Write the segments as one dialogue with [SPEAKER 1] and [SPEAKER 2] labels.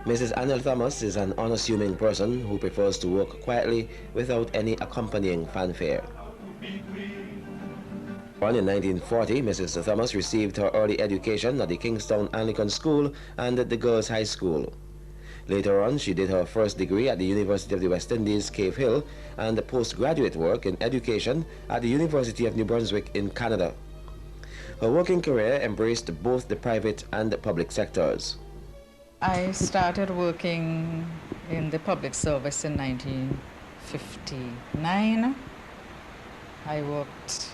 [SPEAKER 1] Mrs. Annel Thomas is an unassuming person who prefers to work quietly without any accompanying fanfare. Born in 1940, Mrs. Thomas received her early education at the Kingstown Anglican School and at the Girls' High School. Later on, she did her first degree at the University of the West Indies, Cave Hill, and postgraduate work in education at the University of New Brunswick in Canada. Her working career embraced both the private and the public sectors.
[SPEAKER 2] I started working in the public service in 1959. I worked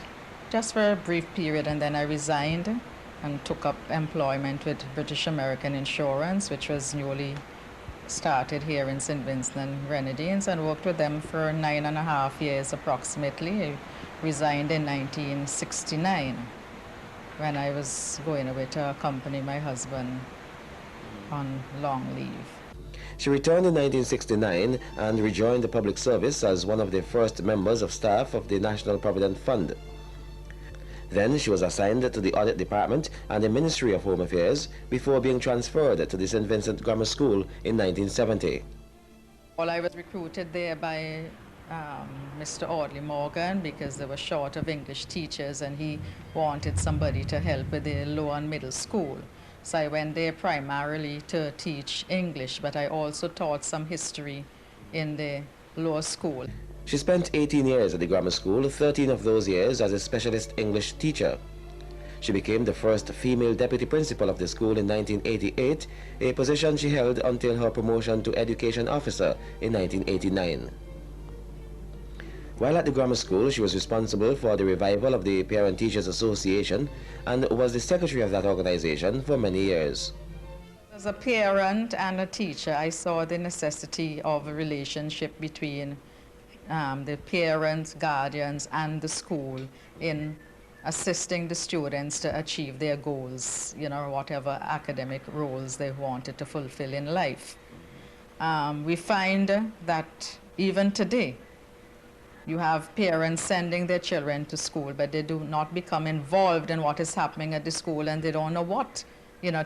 [SPEAKER 2] just for a brief period and then I resigned and took up employment with British American Insurance, which was newly started here in St. Vincent and Grenadines, and worked with them for 9.5 years approximately. I resigned in 1969 when I was going away to accompany my husband on long leave.
[SPEAKER 1] She returned in 1969 and rejoined the public service as one of the first members of staff of the National Provident Fund. Then she was assigned to the Audit Department and the Ministry of Home Affairs before being transferred to the St. Vincent Grammar School in 1970.
[SPEAKER 2] Well, I was recruited there by Mr. Audley Morgan because they were short of English teachers and he wanted somebody to help with the lower and middle school. So I went there primarily to teach English, but I also taught some history in the lower school.
[SPEAKER 1] She spent 18 years at the grammar school, 13 of those years as a specialist English teacher. She became the first female deputy principal of the school in 1988, a position she held until her promotion to education officer in 1989. While at the grammar school, she was responsible for the revival of the Parent Teachers Association and was the secretary of that organization for many years.
[SPEAKER 2] As a parent and a teacher, I saw the necessity of a relationship between the parents, guardians, and the school in assisting the students to achieve their goals, whatever academic roles they wanted to fulfill in life. We find that even today, you have parents sending their children to school, but they do not become involved in what is happening at the school, and they don't know what,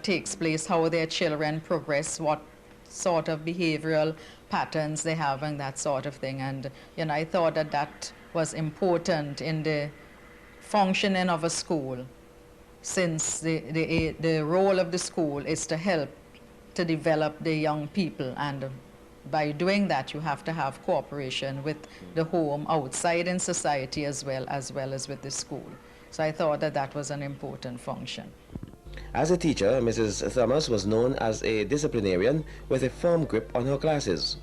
[SPEAKER 2] takes place, how their children progress, what sort of behavioral patterns they have and that sort of thing. And I thought that was important in the functioning of a school, since the role of the school is to help to develop the young people, and by doing that you have to have cooperation with the home outside in society as well as with the school. So I thought that was an important function.
[SPEAKER 1] As a teacher, Mrs. Thomas was known as a disciplinarian with a firm grip on her classes.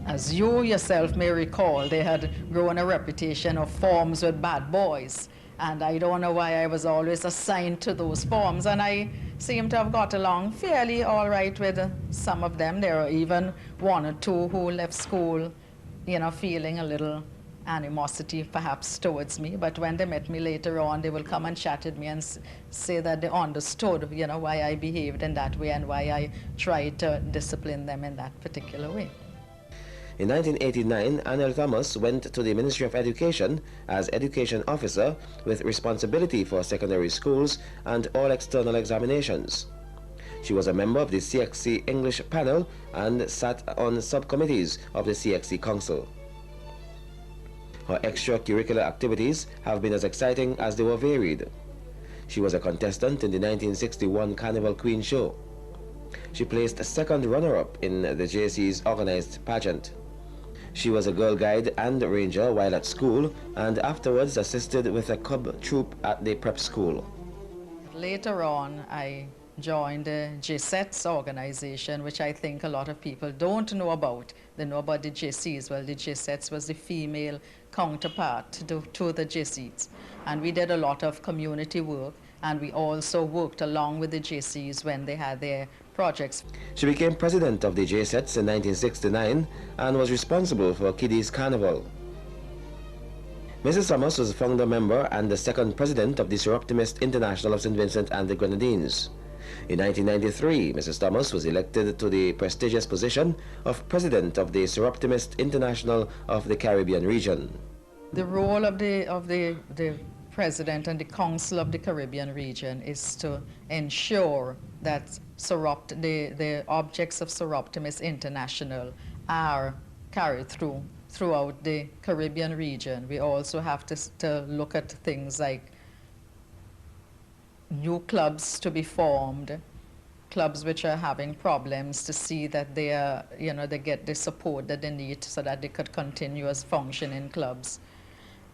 [SPEAKER 2] As you yourself may recall, they had grown a reputation of forms with bad boys. And I don't know why I was always assigned to those forms. And I seem to have got along fairly all right with some of them. There are even one or two who left school, feeling a little animosity perhaps towards me, but when they met me later on, they will come and chat with me and say that they understood, why I behaved in that way and why I tried to discipline them in that particular way.
[SPEAKER 1] In 1989, Annel Thomas went to the Ministry of Education as education officer with responsibility for secondary schools and all external examinations. She was a member of the CXC English panel and sat on subcommittees of the CXC Council. Her extracurricular activities have been as exciting as they were varied. She was a contestant in the 1961 Carnival Queen Show. She placed second runner-up in the JC's organized pageant. She was a girl guide and ranger while at school, and afterwards assisted with a cub troop at the prep school.
[SPEAKER 2] Later on, I joined the JSETS organization, which I think a lot of people don't know about. They know about the JCs. Well, the JSETS was the female counterpart to the JCs. And we did a lot of community work, and we also worked along with the JCs when they had their projects.
[SPEAKER 1] She became president of the JSETS in 1969 and was responsible for Kiddies Carnival. Mrs. Thomas was a founder member and the second president of the Suroptimist International of St. Vincent and the Grenadines. In 1993, Mrs. Thomas was elected to the prestigious position of president of the Suroptimist International of the Caribbean region.
[SPEAKER 2] The role of the President and the Council of the Caribbean region is to ensure that the objects of Soroptimist International are carried throughout the Caribbean region. We also have to look at things like new clubs to be formed, clubs which are having problems, to see that they are, they get the support that they need so that they could continue as functioning clubs.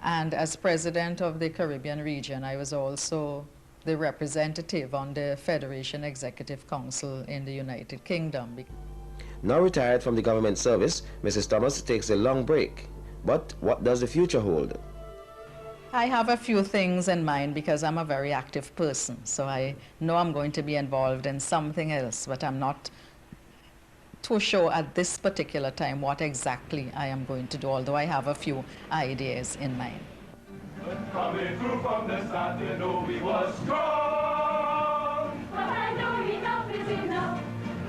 [SPEAKER 2] And as president of the Caribbean region, I was also the representative on the Federation Executive Council in the United Kingdom.
[SPEAKER 1] Now retired from the government service, Mrs. Thomas takes a long break. But what does the future hold?
[SPEAKER 2] I have a few things in mind because I'm a very active person. So I know I'm going to be involved in something else, but I'm not too sure at this particular time what exactly I am going to do, although I have a few ideas in mind.
[SPEAKER 3] Coming through from the south, you know we was strong.
[SPEAKER 4] But I know enough is enough,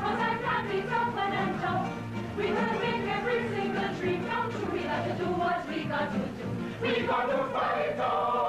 [SPEAKER 4] 'cause I can't be tough and tough. We will make every single dream come true. We got to do what we got to do.
[SPEAKER 3] We got to fight on.